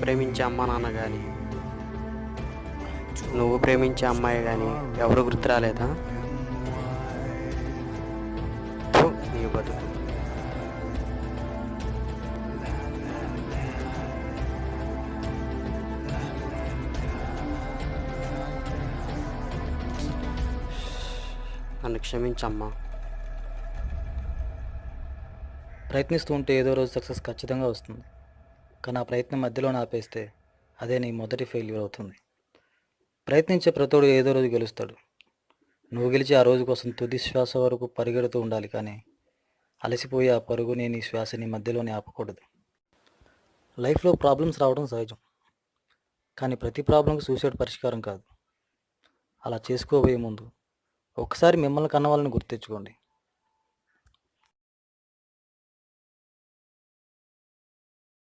ప్రేమించే అమ్మ నాన్న కానీ, నువ్వు ప్రేమించే అమ్మాయి కానీ ఎవరు గుర్తు రాలేదా? ఫు, నీ బతుకు. నన్ను క్షమించమ్మా. ప్రయత్నిస్తూ ఉంటే ఏదో రోజు సక్సెస్ ఖచ్చితంగా వస్తుంది. కానీ ఆ ప్రయత్నం మధ్యలోనే ఆపేస్తే అదే నీ మొదటి ఫెయిల్యూర్ అవుతుంది. ప్రయత్నించే ప్రతోడు ఏదో రోజు గెలుస్తాడు. నువ్వు గెలిచి ఆ రోజు కోసం తుది శ్వాస వరకు పరిగెడుతూ ఉండాలి. కానీ అలసిపోయి ఆ పరుగుని నీ శ్వాసని మధ్యలోనే ఆపకూడదు. లైఫ్లో ప్రాబ్లమ్స్ రావడం సహజం. కానీ ప్రతి ప్రాబ్లంకి సూసైడ్ పరిష్కారం కాదు. అలా చేసుకోబోయే ముందు ఒకసారి మిమ్మల్ని కన్న వాళ్ళని గుర్తించుకోండి.